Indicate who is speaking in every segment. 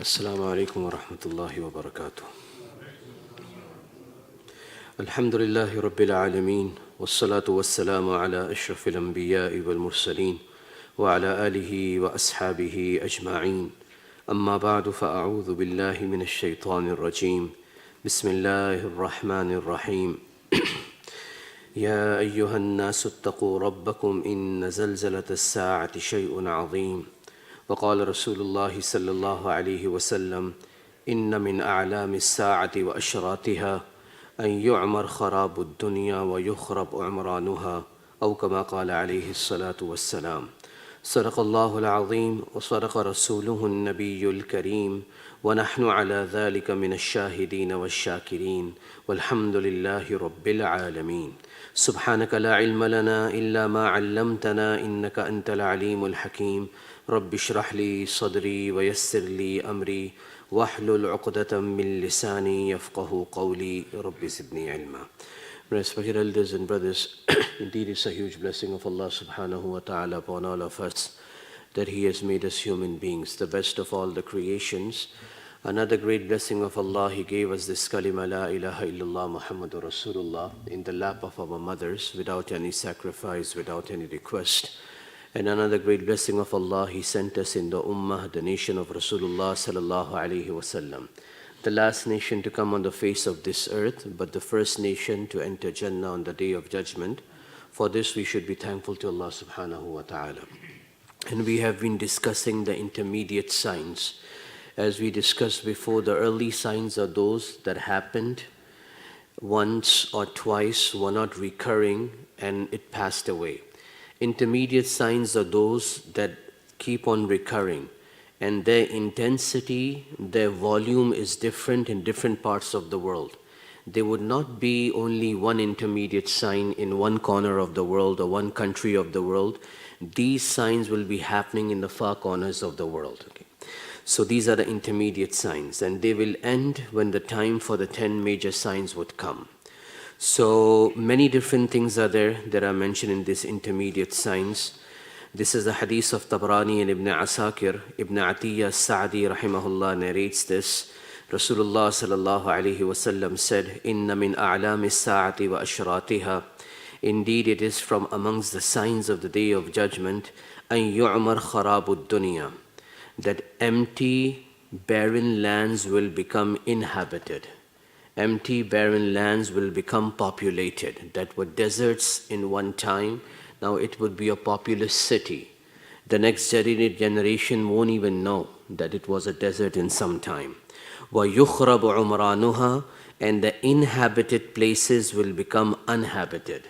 Speaker 1: السلام عليكم ورحمة الله وبركاته. الحمد لله رب العالمين والصلاة والسلام على أشرف الأنبياء والمرسلين وعلى آله وأصحابه أجمعين. أما بعد فأعوذ بالله من الشيطان الرجيم. بسم الله الرحمن الرحيم. يا أيها الناس اتقوا ربكم إن زلزلة الساعة شيء عظيم. وقال رسول الله صلى الله عليه وسلم: إن من أعلام الساعة وأشراطها أن يعمر خراب الدنيا ويخرب عمرانها، أو كما قال عليه الصلاة والسلام. صدق الله العظيم وصدق رسوله النبي الكريم، ونحن على ذلك من الشاهدين والشاكرين، والحمد لله رب العالمين. سبحانك لا علم لنا إلا ما علمتنا إنك أنت العليم الحكيم. رب اشرح لي صدري ويسر لي أمري واحلل عقدة من لساني يفقه قولي رب زدني علما. Respected elders and brothers, indeed it's a huge blessing of Allah subhanahu wa ta'ala upon all of us that He has made us human beings, the best of all the creations. Another great blessing of Allah, He gave us this kalima la ilaha illallah Muhammadur Rasulullah in the lap of our mothers without any sacrifice, without any request. And another great blessing of Allah, He sent us in the Ummah, the nation of Rasulullah sallallahu alaihi wasallam. The last nation to come on the face of this earth, but the first nation to enter Jannah on the Day of Judgment. For this we should be thankful to Allah subhanahu wa ta'ala. And we have been discussing the intermediate signs. As we discussed before, the early signs are those that happened once or twice, were not recurring, and it passed away. Intermediate signs are those that keep on recurring, and their intensity, their volume is different in different parts of the world. There would not be only one intermediate sign in one corner of the world or one country of the world. These signs will be happening in the far corners of the world. Okay? So these are the intermediate signs, and they will end when the time for the 10 major signs would come. So many different things are there that are mentioned in these intermediate signs. This is the hadith of Tabrani and Ibn Asakir. Ibn Atiyya Sa'di rahimahullah narrates this. Rasulullah sallallahu alayhi wasallam said, Inna min a'lami sa'ati wa ashratiha. Indeed, it is from amongst the signs of the Day of Judgment, an yu'mar kharabud dunya, that empty, barren lands will become inhabited. Empty, barren lands will become populated. That were deserts in one time, now it would be a populous city. The next generation won't even know that it was a desert in some time. وَيُخْرَبُ عُمْرَانُهَا, and the inhabited places will become uninhabited.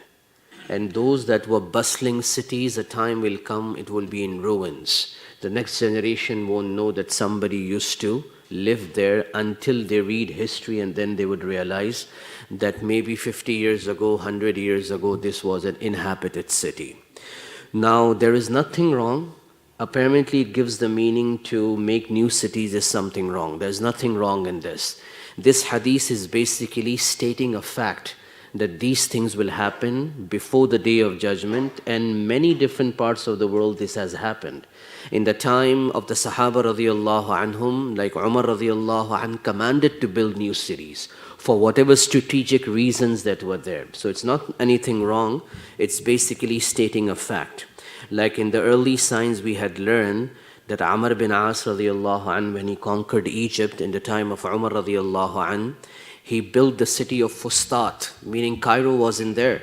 Speaker 1: And those that were bustling cities, a time will come, it will be in ruins. The next generation won't know that somebody used to live there until they read history, and then they would realize that maybe 50 years ago, 100 years ago, this was an inhabited city. Now, there is nothing wrong. Apparently, it gives the meaning to make new cities is something wrong. There's nothing wrong in this. This hadith is basically stating a fact that these things will happen before the Day of Judgment, and many different parts of the world this has happened. In the time of the Sahaba radiallahu anhum, like Umar radiallahu anh, commanded to build new cities for whatever strategic reasons that were there. So it's not anything wrong, it's basically stating a fact. Like in the early signs we had learned that Amr bin As radiallahu anh, when he conquered Egypt in the time of Umar radiallahu anh, he built the city of Fustat, meaning Cairo was in there.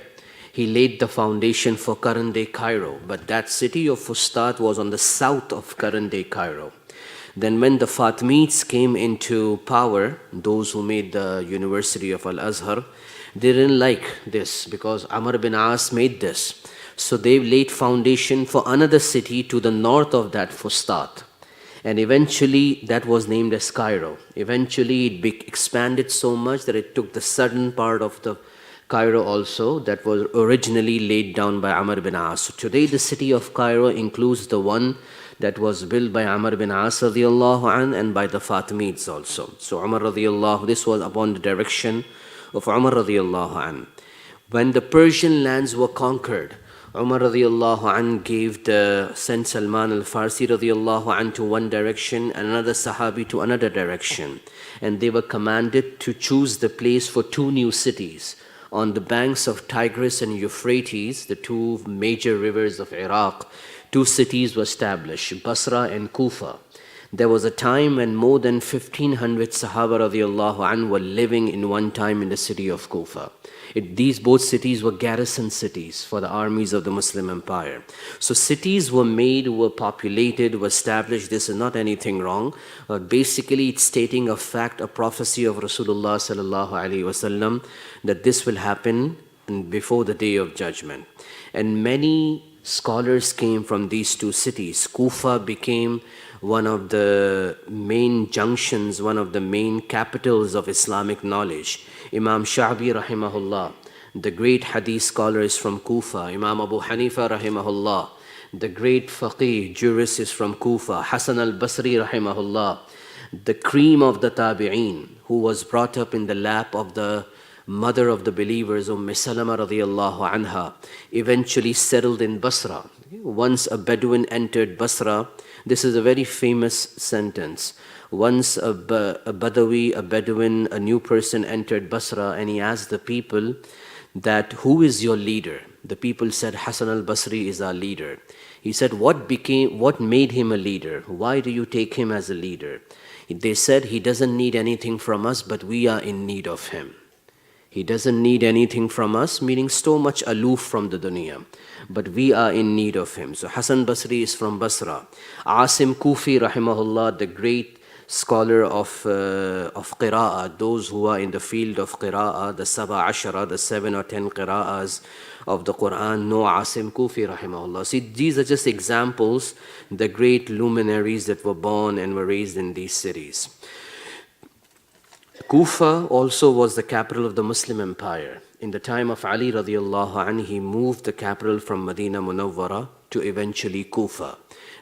Speaker 1: He laid the foundation for current-day Cairo, but that city of Fustat was on the south of current-day Cairo. Then when the Fatimids came into power, those who made the University of Al-Azhar, they didn't like this because Amr bin As made this. So they laid foundation for another city to the north of that Fustat. And eventually that was named as Cairo. Eventually it expanded so much that it took the southern part of the Cairo also that was originally laid down by Amr bin As. So today the city of Cairo includes the one that was built by Amr bin As radiallahu an and by the Fatimids also. So Umar radiallahu, this was upon the direction of Umar radiallahu an. When the Persian lands were conquered, Umar radiallahu an sent Salman al-Farsi radiallahu an to one direction and another Sahabi to another direction. And they were commanded to choose the place for two new cities. On the banks of Tigris and Euphrates, the two major rivers of Iraq, two cities were established, Basra and Kufa. There was a time when more than 1,500 Sahaba radiallahu an were living in one time in the city of Kufa. These both cities were garrison cities for the armies of the Muslim Empire. So cities were made, were populated, were established. This is not anything wrong. But basically it's stating a fact, a prophecy of Rasulullah sallallahu alaihi wasallam that this will happen before the day of judgment. And many scholars came from these two cities. Kufa became one of the main junctions, one of the main capitals of Islamic knowledge. Imam Sha'bi rahimahullah, the great hadith scholar, is from Kufa. Imam Abu Hanifa rahimahullah, the great faqih, jurist, is from Kufa. Hasan al-Basri rahimahullah, the cream of the tabi'een, who was brought up in the lap of the mother of the believers, Salama radiyallahu anha, eventually settled in Basra. Once a Bedouin entered Basra, this is a very famous sentence. Once a Badawi, a Bedouin, a new person entered Basra and he asked the people that, who is your leader? The people said, Hasan al-Basri is our leader. He said, what made him a leader? Why do you take him as a leader? They said, he doesn't need anything from us, but we are in need of him. He doesn't need anything from us, meaning so much aloof from the dunya. But we are in need of him. So Hasan Basri is from Basra. Asim Kufi rahimahullah, the great scholar of qira'ah, those who are in the field of qira'ah, the Saba Ashara, the 7 or 10 qira'ahs of the Quran, know Asim Kufi rahimahullah. See, these are just examples, the great luminaries that were born and were raised in these cities. Kufa also was the capital of the Muslim Empire. In the time of Ali radiallahu anhu, he moved the capital from Medina Munawwara to eventually Kufa.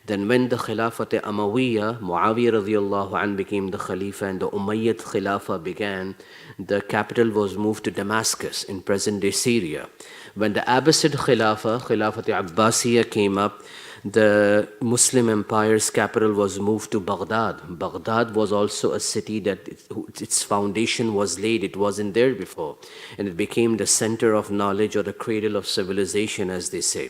Speaker 1: Then when the Khilafat Amawiyya, Muawiyah radiallahu anhu became the Khalifa and the Umayyad Khilafah began, the capital was moved to Damascus in present-day Syria. When the Abbasid Khilafah, Khilafat Abbasiyya came up, the Muslim Empire's capital was moved to Baghdad. Baghdad was also a city that its foundation was laid. It wasn't there before. And it became the center of knowledge or the cradle of civilization, as they say.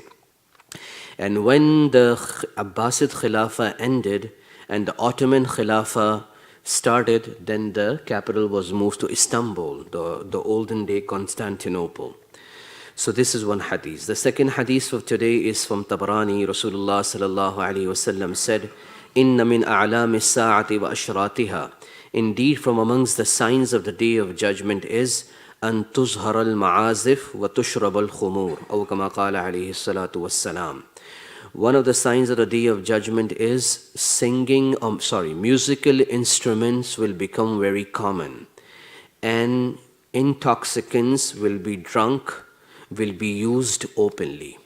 Speaker 1: And when the Abbasid Khilafah ended and the Ottoman Khilafah started, then the capital was moved to Istanbul, the olden day Constantinople. So this is one hadith. The second hadith of today is from Tabarani. Rasulullah sallallahu alaihi wasallam said, "Inna min a'lami as-sa'ati wa ashratiha." Indeed, from amongst the signs of the day of judgment is an tuzhar al-ma'azif wa tushrab al-khumur, aw kama qala alayhi salatu wassalam. One of the signs of the day of judgment is musical instruments will become very common, and intoxicants will be drunk, will be used openly.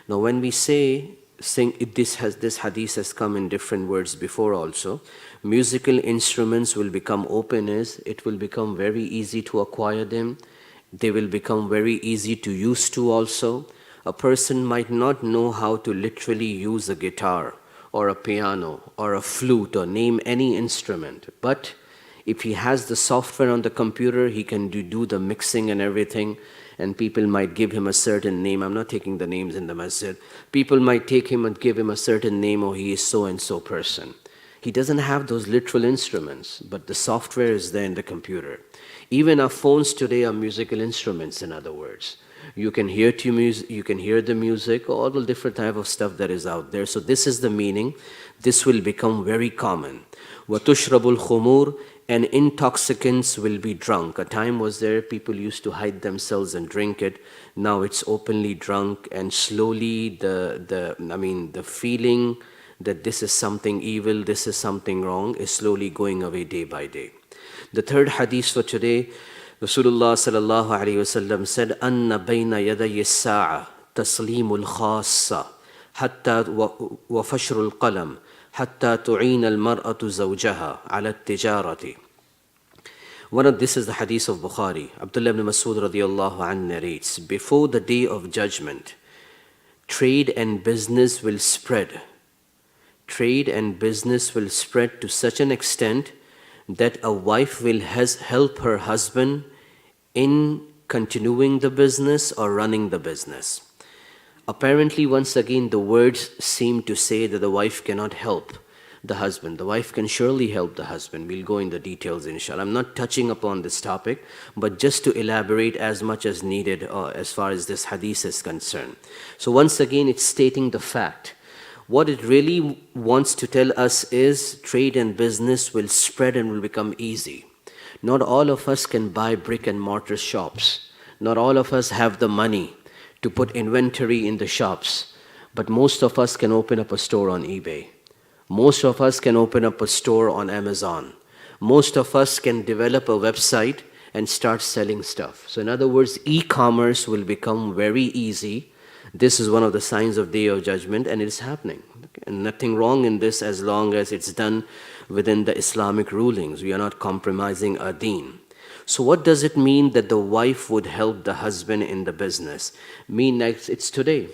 Speaker 1: Now when we say, this hadith has come in different words before also, musical instruments will become open, it will become very easy to acquire them. They will become very easy to use to also. A person might not know how to literally use a guitar or a piano or a flute or name any instrument, but if he has the software on the computer, he can do the mixing and everything, and people might give him a certain name. I'm not taking the names in the masjid. People might take him and give him a certain name, or he is so-and-so person. He doesn't have those literal instruments, but the software is there in the computer. Even our phones today are musical instruments, in other words. You can hear the music, all the different type of stuff that is out there. So this is the meaning. This will become very common. وَتُشْرَبُ الْخُمُورِ, and intoxicants will be drunk. A time was there, people used to hide themselves and drink it. Now it's openly drunk, and slowly the feeling that this is something evil, this is something wrong, is slowly going away day by day. The third hadith for today, Rasulullah sallallahu alaihi wasallam said, "Anna bayna yaday as-sa'a taslimul khassa hatta wa fashrul qalam hatta tu'ina al-mar'atu zawjaha ala at-tijarati." This is the hadith of Bukhari. Abdullah ibn Mas'ud radiyallahu anhu narrates, before the day of judgment, trade and business will spread. Trade and business will spread to such an extent that a wife will help her husband in continuing the business or running the business. Apparently, once again, the words seem to say that the wife cannot help the husband. The wife can surely help the husband. We'll go in the details, inshallah. I'm not touching upon this topic, but just to elaborate as much as needed as far as this hadith is concerned. So once again, it's stating the fact. What it really wants to tell us is trade and business will spread and will become easy. Not all of us can buy brick and mortar shops. Not all of us have the money to put inventory in the shops. But most of us can open up a store on eBay. Most of us can open up a store on Amazon. Most of us can develop a website and start selling stuff. So in other words, e-commerce will become very easy. This is one of the signs of Day of Judgment, and it's happening. And nothing wrong in this as long as it's done within the Islamic rulings. We are not compromising our deen. So what does it mean that the wife would help the husband in the business? Mean like it's today.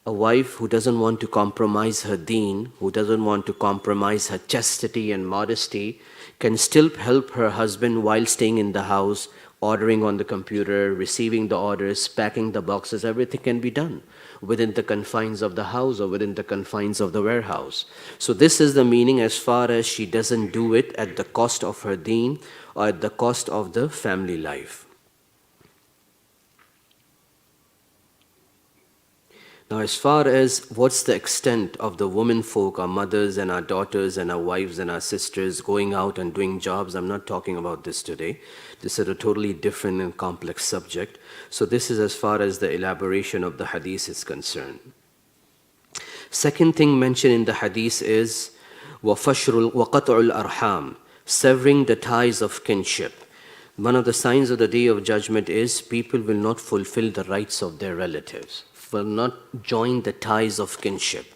Speaker 1: A wife who doesn't want to compromise her deen, who doesn't want to compromise her chastity and modesty, can still help her husband while staying in the house, ordering on the computer, receiving the orders, packing the boxes. Everything can be done within the confines of the house or within the confines of the warehouse. So this is the meaning as far as she doesn't do it at the cost of her deen or at the cost of the family life. Now, as far as what's the extent of the women folk, our mothers and our daughters and our wives and our sisters going out and doing jobs, I'm not talking about this today. This is a totally different and complex subject. So this is as far as the elaboration of the hadith is concerned. Second thing mentioned in the hadith is وَقَطْعُ الْأَرْحَامِ, severing the ties of kinship. One of the signs of the Day of Judgment is people will not fulfill the rights of their relatives, will not join the ties of kinship.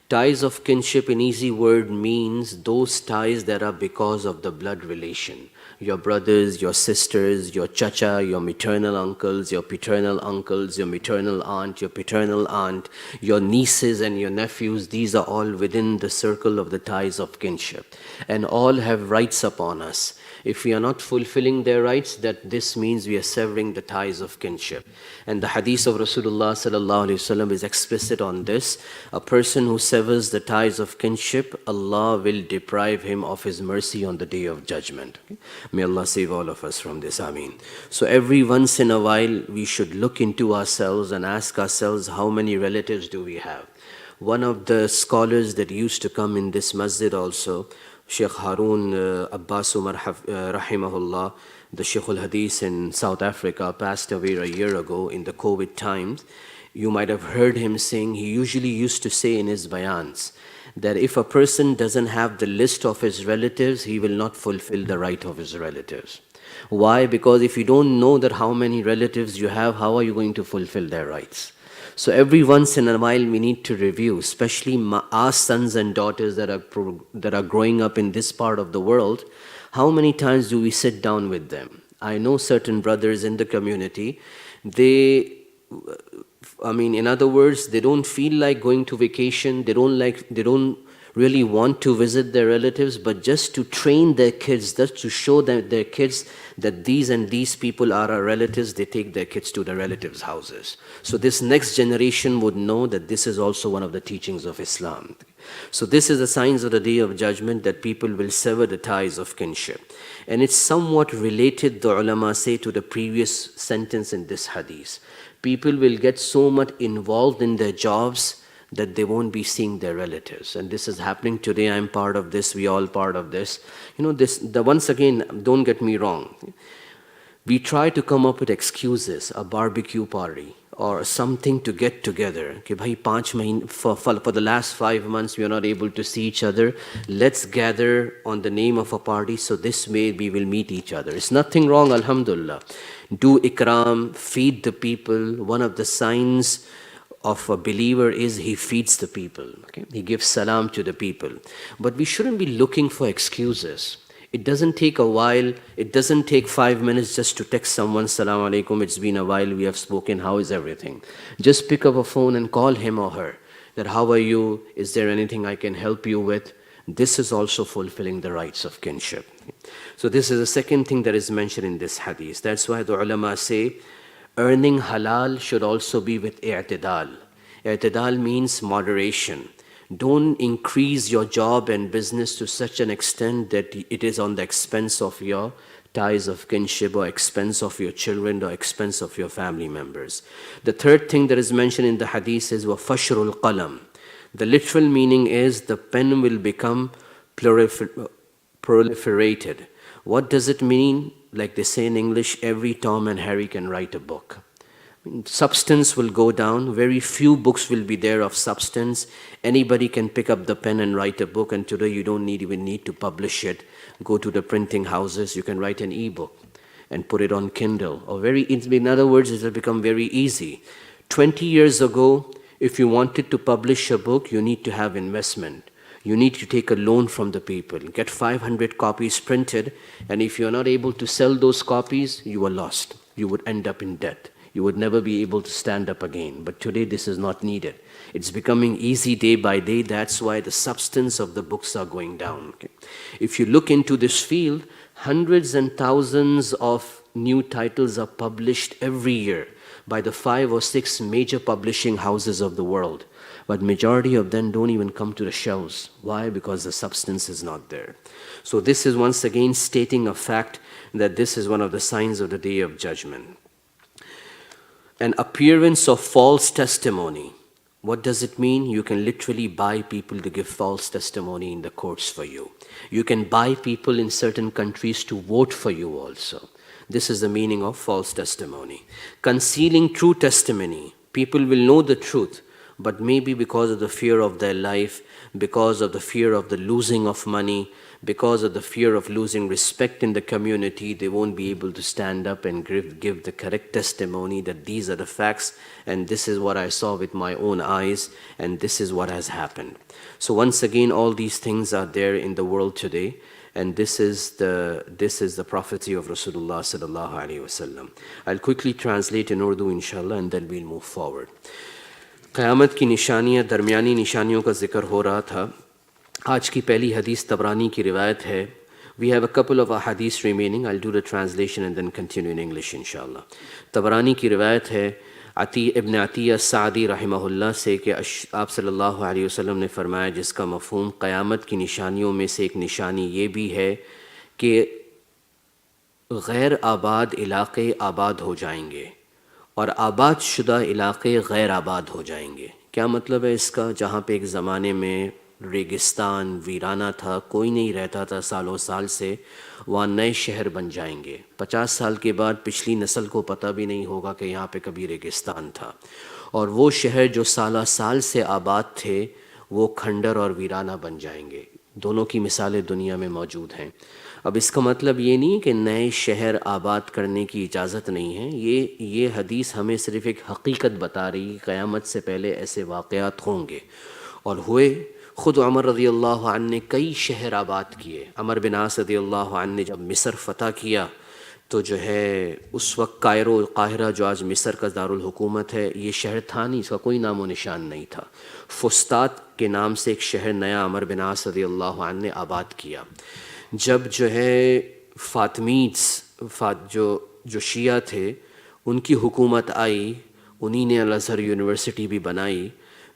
Speaker 1: Ties of kinship in easy word means those ties that are because of the blood relation. Your brothers, your sisters, your chacha, your maternal uncles, your paternal uncles, your maternal aunt, your paternal aunt, your nieces and your nephews, these are all within the circle of the ties of kinship. And all have rights upon us. If we are not fulfilling their rights, that this means we are severing the ties of kinship. And the hadith of Rasulullah sallallahu alaihi wasallam is explicit on this. A person who severs the ties of kinship, Allah will deprive him of His mercy on the Day of Judgment. Okay? May Allah save all of us from this. Ameen. So every once in a while, we should look into ourselves and ask ourselves, how many relatives do we have? One of the scholars that used to come in this masjid also, Sheikh Harun Abbas Umar rahimahullah, the Sheikh al-Hadith in South Africa, passed away a year ago in the COVID times. You might have heard him saying, he usually used to say in his bayans, that if a person doesn't have the list of his relatives, he will not fulfill the right of his relatives. Why? Because if you don't know that how many relatives you have, how are you going to fulfill their rights? So every once in a while we need to review, especially our sons and daughters that are growing up in this part of the world. How many times do we sit down with them? I know certain brothers in the community, in other words, they don't feel like going to vacation, they don't really want to visit their relatives, but just to train their kids, just to show their kids that these and these people are our relatives, they take their kids to their relatives' houses. So this next generation would know that this is also one of the teachings of Islam. So this is the signs of the Day of Judgment, that people will sever the ties of kinship. And it's somewhat related, the ulama say, to the previous sentence in this hadith. People will get so much involved in their jobs that they won't be seeing their relatives. And this is happening today. I'm part of this. We all part of this. Once again, don't get me wrong. We try to come up with excuses, a barbecue party or something to get together. For the last 5 months, we are not able to see each other. Let's gather on the name of a party, so this way we will meet each other. It's nothing wrong, alhamdulillah. Do ikram, feed the people. One of the signs of a believer is he feeds the people. Okay? He gives salam to the people. But we shouldn't be looking for excuses. It doesn't take a while. It doesn't take 5 minutes just to text someone, Assalamu alaikum, it's been a while, we have spoken, how is everything? Just pick up a phone and call him or her. That how are you? Is there anything I can help you with? This is also fulfilling the rights of kinship. So this is the second thing that is mentioned in this hadith. That's why the ulama say, earning halal should also be with i'tidal. I'tidal means moderation. Don't increase your job and business to such an extent that it is on the expense of your ties of kinship or expense of your children or expense of your family members. The third thing that is mentioned in the hadith is وَفَشْرُ الْقَلَمِ. The literal meaning is the pen will become proliferated. What does it mean? Like they say in English, every Tom and Harry can write a book. Substance will go down. Very few books will be there of substance. Anybody can pick up the pen and write a book, and today you don't even need to publish it. Go to the printing houses. You can write an e-book and put it on Kindle. In other words, it will become very easy. 20 years ago, if you wanted to publish a book, you need to have investment. You need to take a loan from the people, get 500 copies printed, and if you're not able to sell those copies, you are lost. You would end up in debt. You would never be able to stand up again. But today this is not needed. It's becoming easy day by day. That's why the substance of the books are going down. Okay? If you look into this field, hundreds and thousands of new titles are published every year by the 5 or 6 major publishing houses of the world. But majority of them don't even come to the shelves. Why? Because the substance is not there. So this is once again stating a fact that this is one of the signs of the Day of Judgment. An appearance of false testimony. What does it mean? You can literally buy people to give false testimony in the courts for you. You can buy people in certain countries to vote for you also. This is the meaning of false testimony. Concealing true testimony. People will know the truth, but maybe because of the fear of their life, because of the fear of the losing of money, because of the fear of losing respect in the community, they won't be able to stand up and give the correct testimony that these are the facts and this is what I saw with my own eyes and this is what has happened. So once again, all these things are there in the world today, and this is the prophecy of Rasulullah sallallahu alaihi wasallam. I'll quickly translate in Urdu inshallah and then we'll move forward. क़यामत की निशानियाँ, दरमियानी निशानियों का जिक्र हो रहा था. आज की पहली हदीस तबरानी की रिवायत है. We have a couple of hadiths remaining. I'll do the translation and then continue in English inshallah. तबरानी की रिवायत है इब्न अतिया सादी रहमहुल्लाह से कि आप सल्लल्लाहु अलैहि वसल्लम ने फरमाया, जिसका मफ़हूम क़यामत की निशानियों में से एक निशानी ये भी है कि गैर आबाद इलाक़े आबाद हो जाएंगे और आबाद शुदा इलाक़े गैर आबाद हो जाएंगे. क्या मतलब है इसका? जहाँ पे एक ज़माने में रेगिस्तान वीराना था, कोई नहीं रहता था सालों साल से, वहाँ नए शहर बन जाएंगे. 50 साल के बाद पिछली नस्ल को पता भी नहीं होगा कि यहाँ पे कभी रेगिस्तान था, और वो शहर जो साला साल से आबाद थे वो खंडर और वीराना बन जाएंगे. दोनों की मिसालें दुनिया में मौजूद हैं. अब इसका मतलब ये नहीं कि नए शहर आबाद करने की इजाज़त नहीं है. ये हदीस हमें सिर्फ़ एक हकीकत बता रही, क़यामत से पहले ऐसे वाक़यात होंगे और हुए. ख़ुद उमर रज़ी अल्लाह अन्हु ने कई शहर आबाद किए. अमर बिन आस रज़ी अल्लाह अन्हु ने जब मिस्र फ़तह किया तो जो है उस वक्त काहिरा जो आज मिस्र का दारुल हुकूमत है, ये शहर था नहीं, इसका कोई नामो निशान नहीं था. फुस्तात के नाम से एक शहर नया अमर बिन आस रज़ी अल्लाह अन्हु ने आबाद किया. जब जो है फ़ातिमीद्स जो शिया थे उनकी हुकूमत आई, उन्हीं ने अल-अज़हर यूनिवर्सिटी भी बनाई,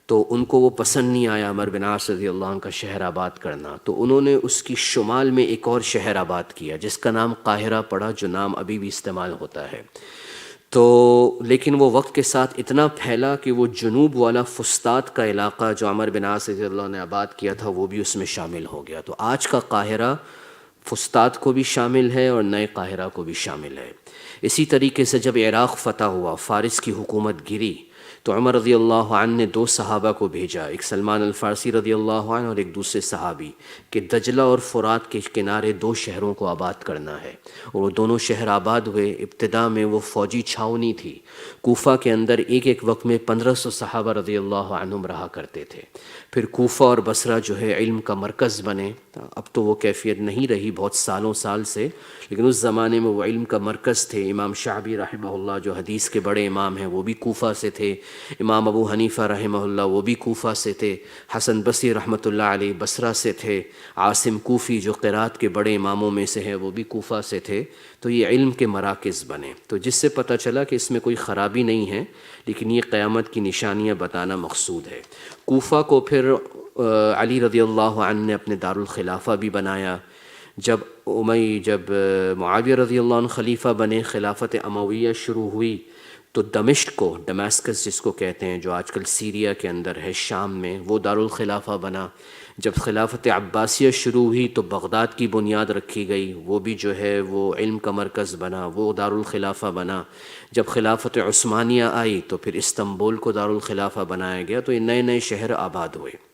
Speaker 1: तो उनको वो पसंद नहीं आया अमर बिन आस रज़ी अल्लाह अन्हु का शहर आबाद करना. तो उन्होंने उसकी शुमाल में एक और शहर आबाद किया जिसका नाम काहिरा पड़ा, जो नाम अभी भी इस्तेमाल होता है. तो लेकिन वो वक्त के साथ इतना फैला कि वो जुनूब वाला फुस्तात का इलाक़ा जो अमर बिन आस रज़ी अल्लाह ने आबाद किया था वो भी उसमें शामिल हो गया. तो आज का काहिरा फुस्तात को भी शामिल है और नए काहिरा को भी शामिल है. इसी तरीके से जब इराक़ फ़तह हुआ, फ़ारिस की हुकूमत गिरी, تو عمر رضی اللہ عنہ نے 2 صحابہ کو بھیجا، ایک سلمان الفارسی رضی اللہ عنہ اور ایک دوسرے صحابی، کہ دجلہ اور فرات کے کنارے 2 شہروں کو آباد کرنا ہے۔ اور وہ دونوں شہر آباد ہوئے۔ ابتدا میں وہ فوجی چھاؤنی تھی۔ کوفہ کے اندر ایک وقت میں 1500 صحابہ رضی اللہ عنہم رہا کرتے تھے۔ پھر کوفہ اور بصرہ جو ہے علم کا مرکز بنے۔ اب تو وہ کیفیت نہیں رہی بہت سال سے، لیکن اس زمانے میں وہ علم کا مرکز تھے۔ امام شعبی رحمہ اللہ جو حدیث کے بڑے امام ہیں وہ بھی کوفہ سے تھے، امام ابو حنیفہ رحمہ اللہ وہ بھی کوفہ سے تھے، حسن بصری رحمۃ اللہ علیہ بصرہ سے تھے، عاصم کوفی جو قرات کے بڑے اماموں میں سے ہیں وہ بھی کوفہ سے تھے۔ تو یہ علم کے مراکز بنے، تو جس سے پتہ چلا کہ اس میں کوئی خرابی نہیں ہے، لیکن یہ قیامت کی نشانیاں بتانا مقصود ہے۔ کوفہ کو پھر علی رضی اللہ عنہ نے اپنے دارالخلافہ بھی بنایا۔ جب معاویہ رضی اللہ عنہ خلیفہ بنے، خلافت امویہ شروع ہوئی، تو دمشق کو، ڈماسکس جس کو کہتے ہیں جو آج کل سیریا کے اندر ہے شام میں، وہ دارالخلافہ بنا۔ جب خلافت عباسیہ شروع ہوئی تو بغداد کی بنیاد رکھی گئی، وہ بھی جو ہے وہ علم کا مرکز بنا، وہ دارالخلافہ بنا۔ جب خلافت عثمانیہ آئی تو پھر استنبول کو دارالخلافہ بنایا گیا، تو یہ نئے شہر آباد ہوئے۔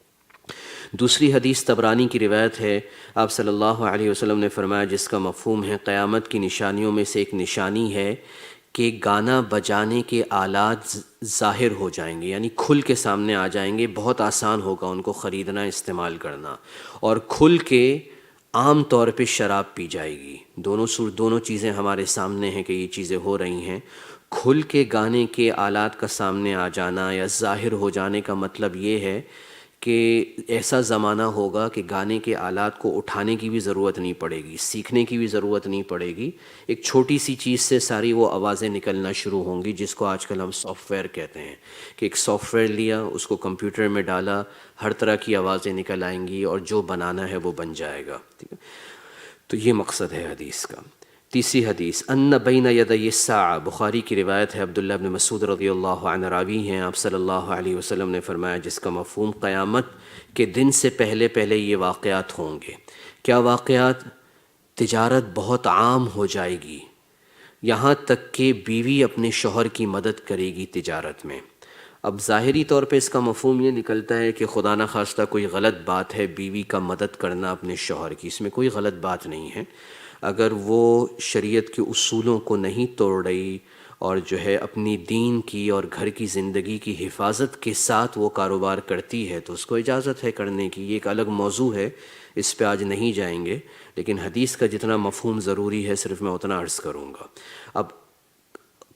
Speaker 1: دوسری حدیث طبرانی کی روایت ہے، آپ صلی اللہ علیہ وسلم نے فرمایا، جس کا مفہوم ہے قیامت کی نشانیوں میں سے ایک نشانی ہے کہ گانا بجانے کے آلات ظاہر ہو جائیں گے، یعنی کھل کے سامنے آ جائیں گے، بہت آسان ہوگا ان کو خریدنا استعمال کرنا، اور کھل کے عام طور پہ شراب پی جائے گی۔ دونوں چیزیں ہمارے سامنے ہیں کہ یہ چیزیں ہو رہی ہیں۔ کھل کے گانے کے آلات کا سامنے آ جانا یا ظاہر ہو جانے کا مطلب یہ ہے کہ ایسا زمانہ ہوگا کہ گانے کے آلات کو اٹھانے کی بھی ضرورت نہیں پڑے گی، سیکھنے کی بھی ضرورت نہیں پڑے گی، ایک چھوٹی سی چیز سے ساری وہ آوازیں نکلنا شروع ہوں گی، جس کو آج کل ہم سافٹ ویئر کہتے ہیں، کہ ایک سافٹ ویئر لیا، اس کو کمپیوٹر میں ڈالا، ہر طرح کی آوازیں نکل آئیں گی اور جو بنانا ہے وہ بن جائے گا۔ ٹھیک ہے، تو یہ مقصد ہے حدیث کا۔ تیسری حدیث، ان بین یدی الساعہ، بخاری کی روایت ہے، عبداللہ بن مسعود رضی اللہ عنہ راوی ہیں، آپ صلی اللہ علیہ وسلم نے فرمایا، جس کا مفہوم قیامت کے دن سے پہلے یہ واقعات ہوں گے۔ کیا واقعات؟ تجارت بہت عام ہو جائے گی، یہاں تک کہ بیوی اپنے شوہر کی مدد کرے گی تجارت میں۔ اب ظاہری طور پہ اس کا مفہوم یہ نکلتا ہے کہ خدا نخواستہ کوئی غلط بات ہے بیوی کا مدد کرنا اپنے شوہر کی، اس میں کوئی غلط بات نہیں ہے، اگر وہ شریعت کے اصولوں کو نہیں توڑ رہی اور جو ہے اپنی دین کی اور گھر کی زندگی کی حفاظت کے ساتھ وہ کاروبار کرتی ہے تو اس کو اجازت ہے کرنے کی، یہ ایک الگ موضوع ہے، اس پہ آج نہیں جائیں گے، لیکن حدیث کا جتنا مفہوم ضروری ہے صرف میں اتنا عرض کروں گا۔ اب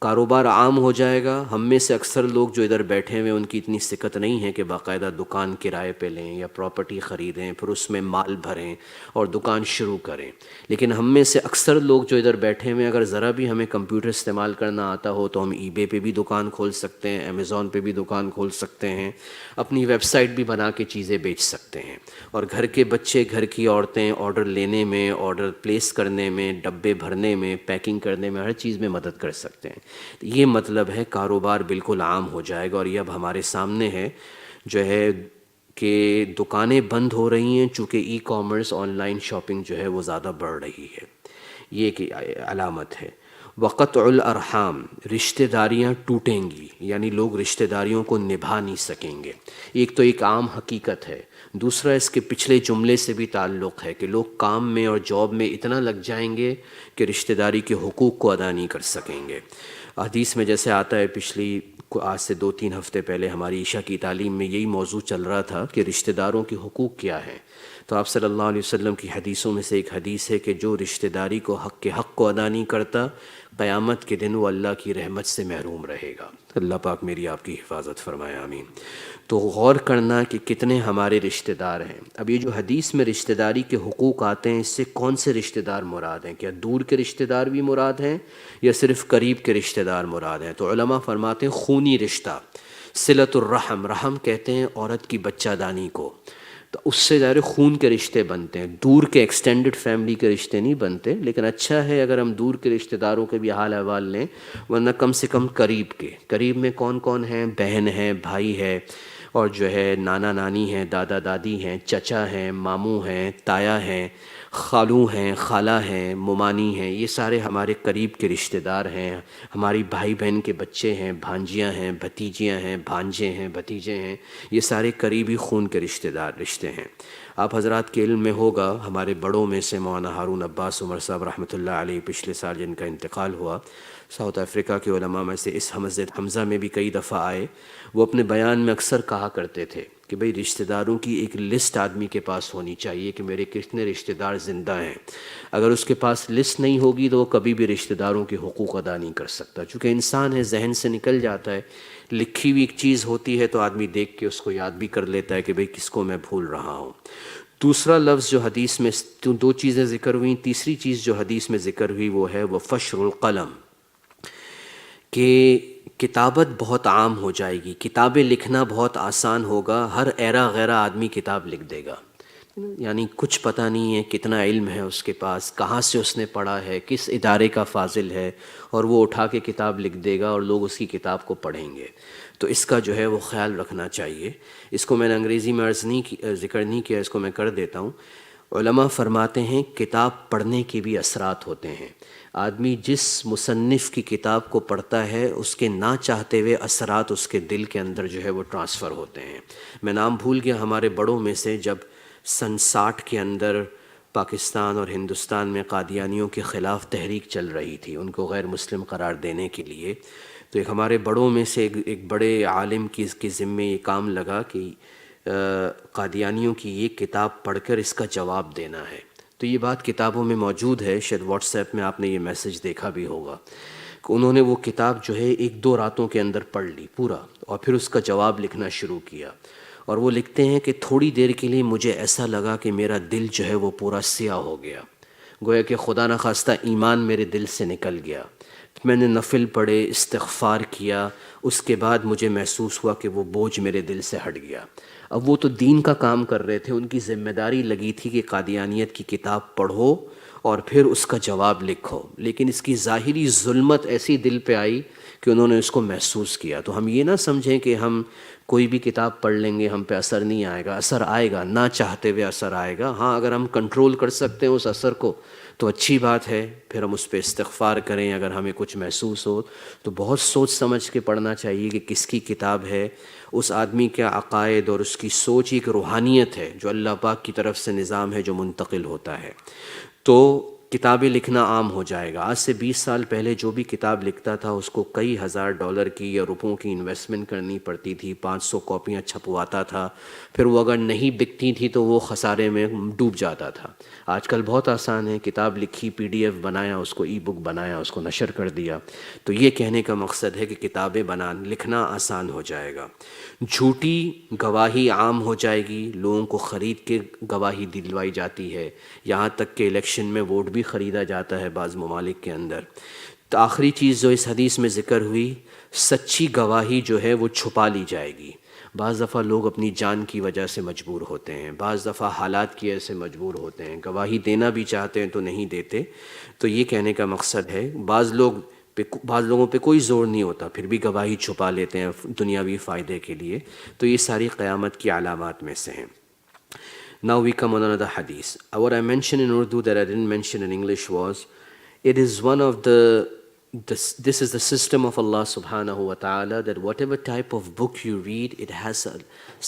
Speaker 1: کاروبار عام ہو جائے گا، ہم میں سے اکثر لوگ جو ادھر بیٹھے ہوئے ان کی اتنی سکت نہیں ہے کہ باقاعدہ دکان کرائے پہ لیں یا پراپرٹی خریدیں پھر اس میں مال بھریں اور دکان شروع کریں، لیکن ہم میں سے اکثر لوگ جو ادھر بیٹھے ہوئے اگر ذرا بھی ہمیں کمپیوٹر استعمال کرنا آتا ہو تو ہم ای بے پہ بھی دکان کھول سکتے ہیں، امیزون پہ بھی دکان کھول سکتے ہیں، اپنی ویب سائٹ بھی بنا کے چیزیں بیچ سکتے ہیں، اور گھر کے بچے، گھر کی عورتیں آرڈر لینے میں، آرڈر پلیس کرنے میں، ڈبے بھرنے میں، پیکنگ کرنے میں، ہر چیز میں مدد کر سکتے ہیں۔ یہ مطلب ہے کاروبار بالکل عام ہو جائے گا، اور یہ اب ہمارے سامنے ہے جو ہے کہ دکانیں بند ہو رہی ہیں چونکہ e commerce, on line shopping جو ہے وہ زیادہ بڑھ رہی ہے، یہ ایک علامت ہے۔ وقطع الارحام، رشتہ داریاں ٹوٹیں گی، یعنی لوگ رشتہ داریوں کو نبھا نہیں سکیں گے، ایک تو ایک عام حقیقت ہے، دوسرا اس کے پچھلے جملے سے بھی تعلق ہے کہ لوگ کام میں اور جاب میں اتنا لگ جائیں گے کہ رشتہ داری کے حقوق کو ادا نہیں کر سکیں گے۔ حدیث میں جیسے آتا ہے، آج سے 2-3 ہفتے پہلے ہماری عشاء کی تعلیم میں یہی موضوع چل رہا تھا کہ رشتہ داروں کے حقوق کیا ہیں، تو آپ صلی اللہ علیہ وسلم کی حدیثوں میں سے ایک حدیث ہے کہ جو رشتہ داری کو حق کو ادا نہیں کرتا، قیامت کے دن وہ اللہ کی رحمت سے محروم رہے گا۔ اللہ پاک میری آپ کی حفاظت فرمائے، آمین۔ تو غور کرنا کہ کتنے ہمارے رشتہ دار ہیں۔ اب یہ جو حدیث میں رشتہ داری کے حقوق آتے ہیں، اس سے کون سے رشتہ دار مراد ہیں؟ کیا دور کے رشتہ دار بھی مراد ہیں یا صرف قریب کے رشتہ دار مراد ہیں؟ تو علماء فرماتے ہیں خونی رشتہ، صلۃ الرحم، رحم کہتے ہیں عورت کی بچہ دانی کو، تو اس سے ظاہر خون کے رشتے بنتے ہیں، دور کے ایکسٹینڈڈ فیملی کے رشتے نہیں بنتے، لیکن اچھا ہے اگر ہم دور کے رشتہ داروں کے بھی حال احوال لیں، ورنہ کم سے کم قریب میں کون کون ہیں؟ بہن ہے، بھائی ہے، اور جو ہے نانا نانی ہیں، دادا دادی ہیں، چچا ہیں، ماموں ہیں، تایا ہیں، خالو ہیں، خالہ ہیں، ممانی ہیں، یہ سارے ہمارے قریب کے رشتہ دار ہیں، ہماری بھائی بہن کے بچے ہیں، بھانجیاں ہیں، بھتیجیاں ہیں، بھانجے ہیں، بھتیجے ہیں، یہ سارے قریبی خون کے رشتے ہیں۔ آپ حضرات کے علم میں ہوگا، ہمارے بڑوں میں سے مولانا ہارون عباس عمر صاحب رحمۃ اللہ علیہ پچھلے سال جن کا انتقال ہوا، ساؤتھ افریقہ کے علماء میں سے اس حمزہ میں بھی کئی دفعہ آئے، وہ اپنے بیان میں اکثر کہا کرتے تھے کہ بھئی رشتہ داروں کی ایک لسٹ آدمی کے پاس ہونی چاہیے کہ میرے کتنے رشتہ دار زندہ ہیں۔ اگر اس کے پاس لسٹ نہیں ہوگی تو وہ کبھی بھی رشتہ داروں کے حقوق ادا نہیں کر سکتا، چونکہ انسان ہے، ذہن سے نکل جاتا ہے، لکھی ہوئی ایک چیز ہوتی ہے تو آدمی دیکھ کے اس کو یاد بھی کر لیتا ہے کہ بھئی کس کو میں بھول رہا ہوں۔ دوسرا لفظ جو حدیث میں، دو چیزیں ذکر ہوئیں، تیسری چیز جو حدیث میں ذکر ہوئی وہ ہے وہ فشر القلم، کہ کتابت بہت عام ہو جائے گی، کتابیں لکھنا بہت آسان ہوگا، ہر ایرا غیرہ آدمی کتاب لکھ دے گا، یعنی کچھ پتہ نہیں ہے کتنا علم ہے اس کے پاس، کہاں سے اس نے پڑھا ہے، کس ادارے کا فاضل ہے، اور وہ اٹھا کے کتاب لکھ دے گا اور لوگ اس کی کتاب کو پڑھیں گے۔ تو اس کا جو ہے وہ خیال رکھنا چاہیے۔ اس کو میں نے انگریزی میں ذکر نہیں کیا، اس کو میں کر دیتا ہوں۔ علماء فرماتے ہیں کتاب پڑھنے کے بھی اثرات ہوتے ہیں، آدمی جس مصنف کی کتاب کو پڑھتا ہے اس کے نہ چاہتے ہوئے اثرات اس کے دل کے اندر جو ہے وہ ٹرانسفر ہوتے ہیں۔ میں نام بھول گیا، ہمارے بڑوں میں سے جب سن 60 کے اندر پاکستان اور ہندوستان میں قادیانیوں کے خلاف تحریک چل رہی تھی، ان کو غیر مسلم قرار دینے کے لیے، تو ایک ہمارے بڑوں میں سے ایک بڑے عالم کے ذمے یہ کام لگا کہ قادیانیوں کی یہ کتاب پڑھ کر اس کا جواب دینا ہے۔ تو یہ بات کتابوں میں موجود ہے، شاید واٹس ایپ میں آپ نے یہ میسج دیکھا بھی ہوگا کہ انہوں نے وہ کتاب جو ہے 1-2 راتوں کے اندر پڑھ لی پورا، اور پھر اس کا جواب لکھنا شروع کیا۔ اور وہ لکھتے ہیں کہ تھوڑی دیر کے لیے مجھے ایسا لگا کہ میرا دل جو ہے وہ پورا سیاہ ہو گیا، گویا کہ خدا نخواستہ ایمان میرے دل سے نکل گیا۔ میں نے نفل پڑھے، استغفار کیا، اس کے بعد مجھے محسوس ہوا کہ وہ بوجھ میرے دل سے ہٹ گیا۔ اب وہ تو دین کا کام کر رہے تھے، ان کی ذمہ داری لگی تھی کہ قادیانیت کی کتاب پڑھو اور پھر اس کا جواب لکھو، لیکن اس کی ظاہری ظلمت ایسی دل پہ آئی کہ انہوں نے اس کو محسوس کیا۔ تو ہم یہ نہ سمجھیں کہ ہم کوئی بھی کتاب پڑھ لیں گے ہم پہ اثر نہیں آئے گا، اثر آئے گا، نہ چاہتے ہوئے اثر آئے گا۔ ہاں اگر ہم کنٹرول کر سکتے ہیں اس اثر کو تو اچھی بات ہے، پھر ہم اس پہ استغفار کریں۔ اگر ہمیں کچھ محسوس ہو تو بہت سوچ سمجھ کے پڑھنا چاہیے کہ کس کی کتاب ہے، اس آدمی کے عقائد اور اس کی سوچ ایک روحانیت ہے جو اللہ پاک کی طرف سے نظام ہے جو منتقل ہوتا ہے۔ تو کتابیں لکھنا عام ہو جائے گا۔ آج سے 20 سال پہلے جو بھی کتاب لکھتا تھا اس کو کئی ہزار ڈالر کی یا روپوں کی انویسٹمنٹ کرنی پڑتی تھی، 500 کاپیاں چھپواتا تھا، پھر وہ اگر نہیں بکتی تھی تو وہ خسارے میں ڈوب جاتا تھا۔ آج کل بہت آسان ہے، کتاب لکھی، PDF بنایا، اس کو ای بک بنایا، اس کو نشر کر دیا۔ تو یہ کہنے کا مقصد ہے کہ کتابیں لکھنا آسان ہو جائے گا۔ جھوٹی گواہی عام ہو جائے گی، لوگوں کو خرید کے گواہی دلوائی جاتی ہے، یہاں تک کہ الیکشن میں ووٹ بھی خریدا جاتا ہے بعض ممالک کے اندر۔ تو آخری چیز جو اس حدیث میں ذکر ہوئی، سچی گواہی جو ہے وہ چھپا لی جائے گی۔ بعض دفعہ لوگ اپنی جان کی وجہ سے مجبور ہوتے ہیں، بعض دفعہ حالات کی وجہ سے مجبور ہوتے ہیں، گواہی دینا بھی چاہتے ہیں تو نہیں دیتے۔ تو یہ کہنے کا مقصد ہے بعض لوگوں پہ کوئی زور نہیں ہوتا، پھر بھی گواہی چھپا لیتے ہیں دنیاوی فائدے کے لیے۔ تو یہ ساری قیامت کی علامات میں سے ہیں۔ Now we come on another hadith. What I mentioned in Urdu that I didn't mention in English was, it is one of this is the system of Allah subhanahu wa ta'ala, that whatever type of book you read, it has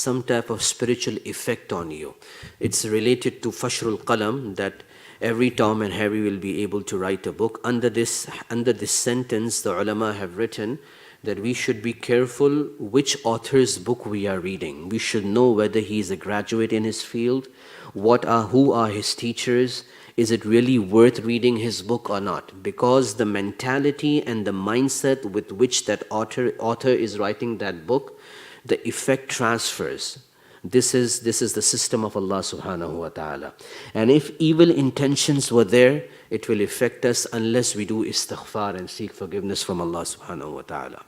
Speaker 1: some type of spiritual effect on you. It's related to Fashrul Qalam, that every Tom and Harry will be able to write a book. Under this sentence, the ulama have written that we should be careful which author's book we are reading. We should know whether he is a graduate in his field, who are his teachers, is it really worth reading his book or not? Because the mentality and the mindset with which that author is writing that book, the effect transfers. This is the system of Allah subhanahu wa ta'ala. And if evil intentions were there, it will affect us unless we do istighfar and seek forgiveness from Allah subhanahu wa ta'ala.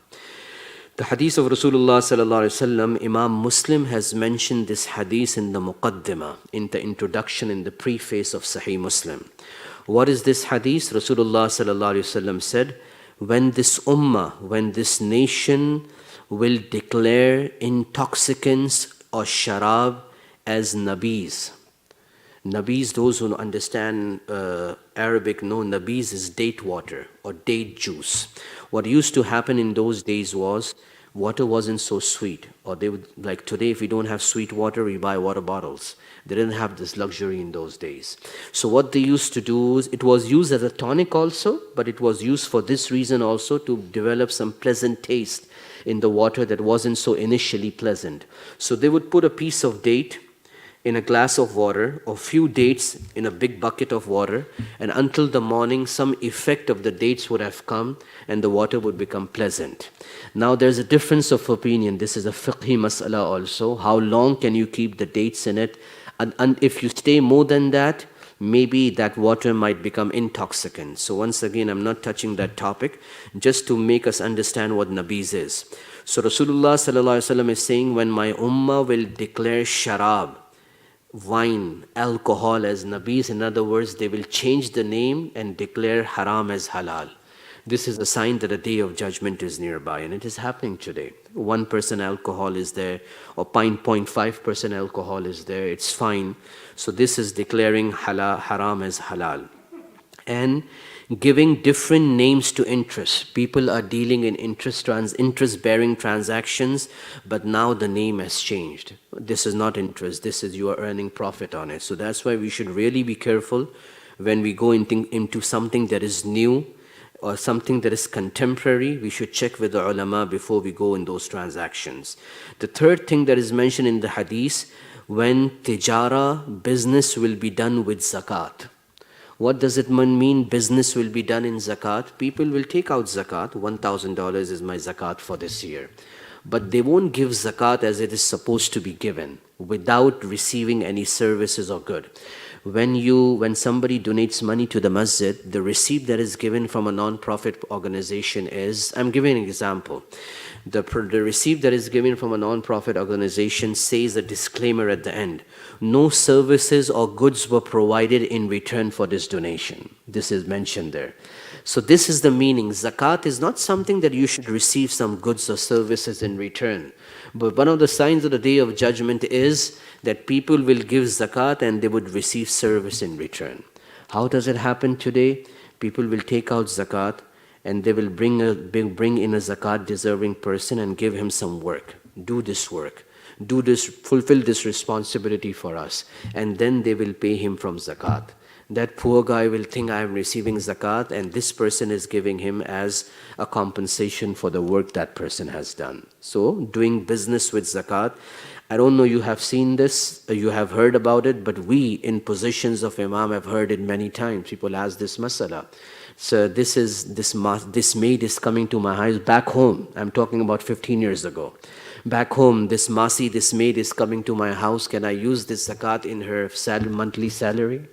Speaker 1: The hadith of Rasulullah sallallahu alaihi wasallam, Imam Muslim has mentioned this hadith in the muqaddimah, in the introduction, in the preface of Sahih Muslim. What is this hadith? Rasulullah sallallahu alaihi wasallam said, when this nation will declare intoxicants or sharab as nabis, Nabis, those who understand Arabic know nabis is date water or date juice. What used to happen in those days was water wasn't so sweet, or they would, like today, if we don't have sweet water, we buy water bottles. They didn't have this luxury in those days. So what they used to do is, it was used as a tonic also, but it was used for this reason also, to develop some pleasant taste in the water that wasn't so initially pleasant. So they would put a piece of date in a glass of water, or few dates in a big bucket of water, and until the morning some effect of the dates would have come and the water would become pleasant. Now there's a difference of opinion. This is a fiqhi mas'ala also. How long can you keep the dates in it? And if you stay more than that, maybe that water might become intoxicant. So once again, I'm not touching that topic, just to make us understand what nabis is. So Rasulullah sallallahu alaihi wasallam is saying, when my ummah will declare sharab, wine, alcohol as nabis, in other words, they will change the name and declare haram as halal. This is a sign that a day of judgment is nearby, and it is happening today. 1% alcohol is there, or 0.5% alcohol is there, it's fine. So this is declaring haram as halal. And giving different names to interest. People are dealing in interest-bearing transactions, but now the name has changed. This is not interest, this is you are earning profit on it. So that's why we should really be careful when we go into something that is new or something that is contemporary. We should check with the ulama before we go in those transactions. The third thing that is mentioned in the hadith, when tijara, business will be done with zakat. What does it mean, business will be done in zakat? People will take out zakat. $1,000 is my zakat for this year. But they won't give zakat as it is supposed to be given, without receiving any services or good. When somebody donates money to the masjid, the receipt that is given from a non-profit organization is, I'm giving an example. The receipt that is given from a non-profit organization says a disclaimer at the end. No services or goods were provided in return for this donation. This is mentioned there. So this is the meaning. Zakat is not something that you should receive some goods or services in return. But one of the signs of the Day of Judgment is that people will give zakat and they would receive service in return. How does it happen today? People will take out zakat and they will bring in a zakat deserving person and give him some work. Do this work. Do this, fulfill this responsibility for us. And then they will pay him from zakat. That poor guy will think, I am receiving zakat, and this person is giving him as a compensation for the work that person has done. So doing business with zakat, I don't know you have seen this, you have heard about it, but we in positions of Imam have heard it many times. People ask this masala. So this maid is coming to my house back home. I'm talking about 15 years ago. Back home, this maid is coming to my house. Can I use this zakat in her monthly salary?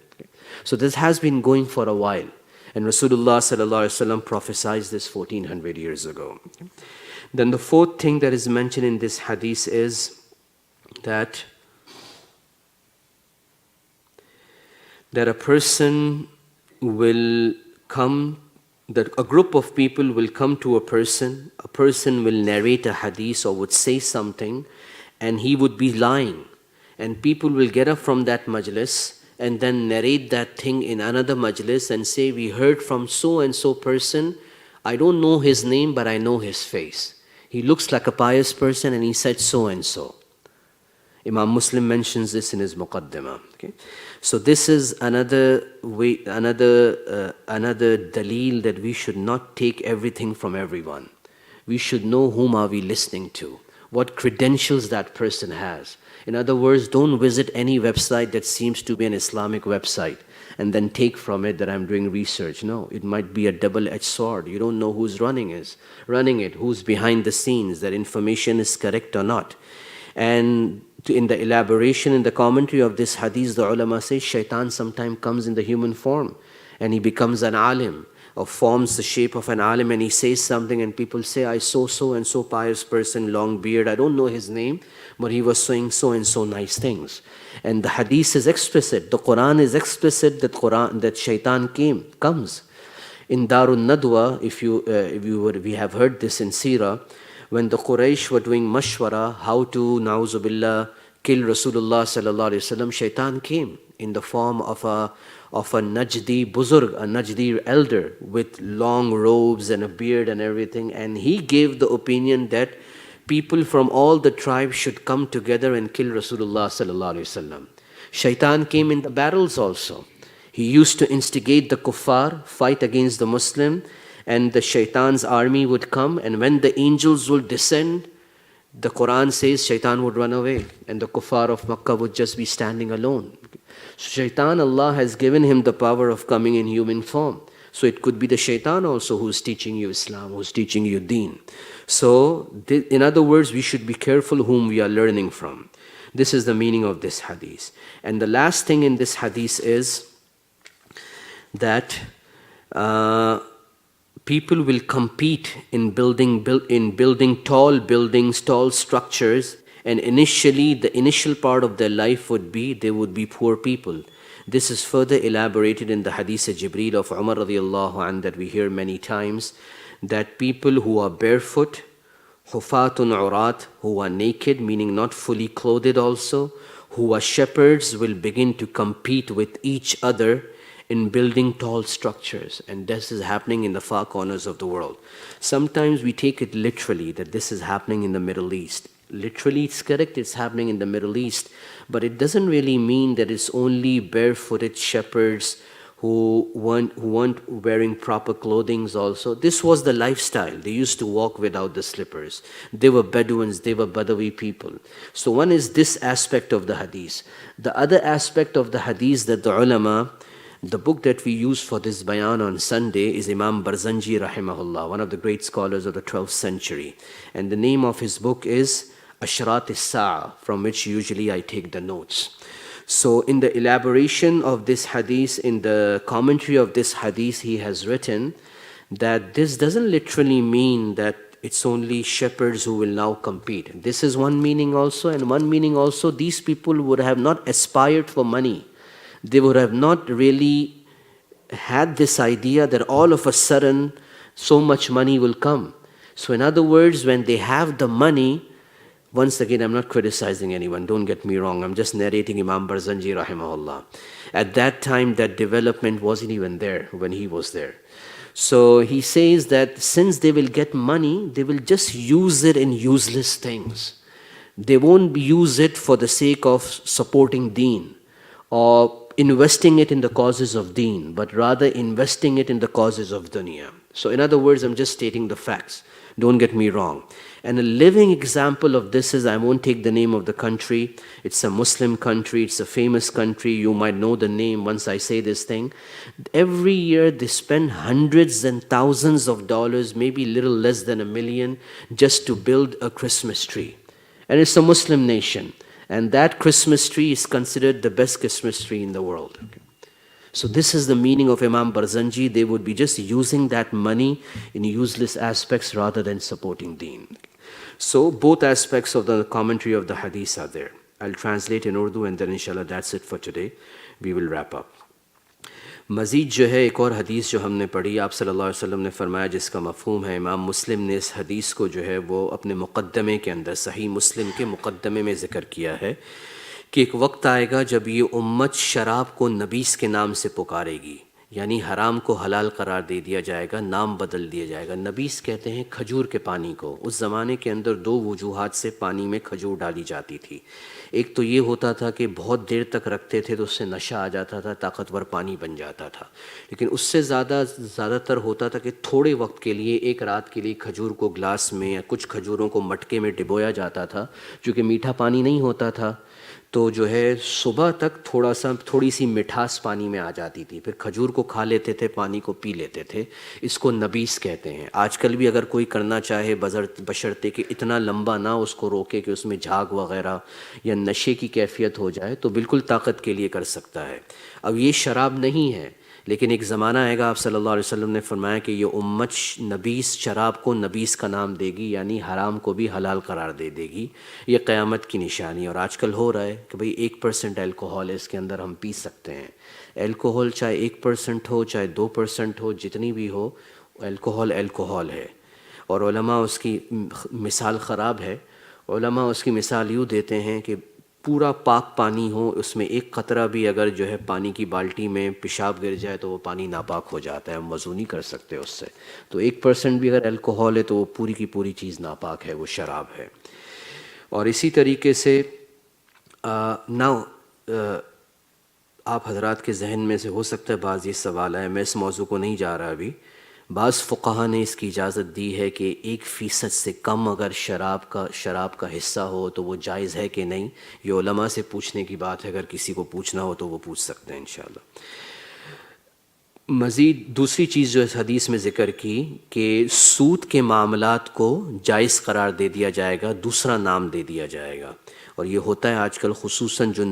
Speaker 1: So this has been going for a while. And Rasulullah sallallahu alaihi wasallam prophesied this 1400 years ago. Then the fourth thing that is mentioned in this hadith is that a person will come, that a group of people will come to a person will narrate a hadith or would say something, and he would be lying. And people will get up from that majlis and then narrate that thing in another majlis and say, we heard from so and so person, I don't know his name, but I know his face. He looks like a pious person and he said so and so. Imam Muslim mentions this in his Muqaddimah. Okay? So this is another way, another dalil that we should not take everything from everyone. We should know whom are we listening to, what credentials that person has. In other words, don't visit any website that seems to be an Islamic website and then take from it that I'm doing research. No, it might be a double-edged sword. You don't know who's running it, who's behind the scenes, that information is correct or not. And in the elaboration, in the commentary of this hadith, the ulama say shaitan sometimes comes in the human form and he becomes an alim, or forms the shape of an alim, and he says something and people say, I saw so and so pious person, long beard, I don't know his name, but he was saying so and so nice things. And the hadith is explicit, the Quran is explicit that shaitan comes. In Darun Nadwa, we have heard this in Seerah, when the Quraysh were doing mashwara, how to, na'uzubillah, kill Rasulullah sallallahu alaihi wasallam, shaitan came in the form of a Najdi Buzurg, a Najdi elder with long robes and a beard and everything, and he gave the opinion that people from all the tribes should come together and kill Rasulullah sallallahu alaihi wasallam. Shaitan came in the battles also. He used to instigate the kuffar, fight against the Muslim, and the Shaitan's army would come, and when the angels would descend, the Quran says Shaitan would run away and the kuffar of Makkah would just be standing alone. So Shaitan, Allah has given him the power of coming in human form. So it could be the Shaitan also who's teaching you Islam, who's teaching you Deen. So in other words, we should be careful whom we are learning from. This is the meaning of this hadith. And the last thing in this hadith is that people will compete in building tall buildings, tall structures, and initially the initial part of their life would be they would be poor people. This is further elaborated in the hadith of Jibreel of Umar radiallahu anhu that we hear many times, that people who are barefoot, hufatun urat, who are naked, meaning not fully clothed also, who are shepherds, will begin to compete with each other in building tall structures. And this is happening in the far corners of the world. Sometimes we take it literally that this is happening in the Middle East. Literally it's correct, it's happening in the Middle East, but it doesn't really mean that it's only barefooted shepherds who weren't wearing proper clothing also. This was the lifestyle. They used to walk without the slippers. They were Bedouins, they were Badawi people. So one is this aspect of the hadith. The other aspect of the hadith that the ulama, the book that we use for this bayan on Sunday is Imam Barzanji rahimahullah, one of the great scholars of the 12th century. And the name of his book is Ashrat as-Sa'a, from which usually I take the notes. So in the elaboration of this hadith, in the commentary of this hadith, he has written that this doesn't literally mean that it's only shepherds who will now compete. This is one meaning also, and one meaning also, these people would have not aspired for money. They would have not really had this idea that all of a sudden so much money will come. So in other words, when they have the money, once again, I'm not criticizing anyone, don't get me wrong, I'm just narrating Imam Barzanji rahimahullah. At that time, that development wasn't even there when he was there. So he says that since they will get money, they will just use it in useless things. They won't use it for the sake of supporting deen or investing it in the causes of deen, but rather investing it in the causes of dunya. So in other words, I'm just stating the facts. Don't get me wrong. And a living example of this is, I won't take the name of the country. It's a Muslim country. It's a famous country. You might know the name once I say this thing. Every year they spend hundreds and thousands of dollars, maybe little less than $1 million, just to build a Christmas tree. And it's a Muslim nation. And that Christmas tree is considered the best Christmas tree in the world. So this is the meaning of Imam Barzanji. They would be just using that money in useless aspects rather than supporting deen. So both aspects of the commentary of the hadith are there. I'll translate in Urdu and then inshallah that's it for today. We will wrap up. मज़ीद जो है एक और हदीस जो हमने पढ़ी, आप सल्लल्लाहु अलैहि वसल्लम ने फरमाया, जिसका मफ़हूम है, इमाम मुस्लिम ने इस हदीस को जो है वो अपने मुक़द्दमे के अंदर, सही मुस्लिम के मुक़द्दमे में ज़िक्र किया है कि एक वक्त आएगा जब ये उम्मत शराब को नबीस के नाम से पुकारेगी, यानी हराम को हलाल करार दे दिया जाएगा, नाम बदल दिया जाएगा। नबीस कहते हैं खजूर के पानी को। उस ज़माने के अंदर 2 वजूहात से पानी में खजूर डाली जाती थी। एक तो ये होता था कि बहुत देर तक रखते थे तो उससे नशा आ जाता था, ताकतवर पानी बन जाता था। लेकिन उससे ज़्यादातर होता था कि थोड़े वक्त के लिए, एक रात के लिए खजूर को ग्लास में या कुछ खजूरों को मटके में डिबोया जाता था। चूँकि मीठा पानी नहीं होता था तो जो है सुबह तक थोड़ी सी मिठास पानी में आ जाती थी। फिर खजूर को खा लेते थे, पानी को पी लेते थे। इसको नबीस कहते हैं। आजकल भी अगर कोई करना चाहे, बशर्ते कि इतना लंबा ना उसको रोके कि उसमें झाग वग़ैरह या नशे की कैफियत हो जाए, तो बिल्कुल ताकत के लिए कर सकता है। अब ये शराब नहीं है, लेकिन एक ज़माना आएगा, आप सल्लल्लाहु अलैहि वसल्लम ने फरमाया कि ये उम्मत नबीस, शराब को नबीस का नाम देगी, यानी हराम को भी हलाल करार दे देगी। ये क़यामत की निशानी। और आजकल हो रहा है कि भाई 1% अल्कोहल है, इसके अंदर हम पी सकते हैं। अल्कोहल चाहे 1% हो, चाहे 2% हो, जितनी भी हो, अल्कोहल है। और उलमा उसकी मिसाल ख़राब है। उलमा उसकी मिसाल यूँ देते हैं कि پورا پاک پانی ہو، اس میں ایک قطرہ بھی اگر جو ہے پانی کی بالٹی میں پیشاب گر جائے تو وہ پانی ناپاک ہو جاتا ہے، ہم وضو نہیں کر سکتے اس سے. تو 1% بھی اگر الکوہول ہے تو وہ پوری کی پوری چیز ناپاک ہے، وہ شراب ہے. اور اسی طریقے سے نہ آپ حضرات کے ذہن میں سے ہو سکتا ہے بعض یہ سوال ہے، میں اس موضوع کو نہیں جا رہا ابھی. بعض فقہا نے اس کی اجازت دی ہے کہ 1% سے کم اگر شراب کا حصہ ہو تو وہ جائز ہے کہ نہیں. یہ علماء سے پوچھنے کی بات ہے، اگر کسی کو پوچھنا ہو تو وہ پوچھ سکتے ہیں انشاءاللہ. مزید دوسری چیز جو اس حدیث میں ذکر کی کہ سود کے معاملات کو جائز قرار دے دیا جائے گا، دوسرا نام دے دیا جائے گا. اور یہ ہوتا ہے آج کل، خصوصاً جو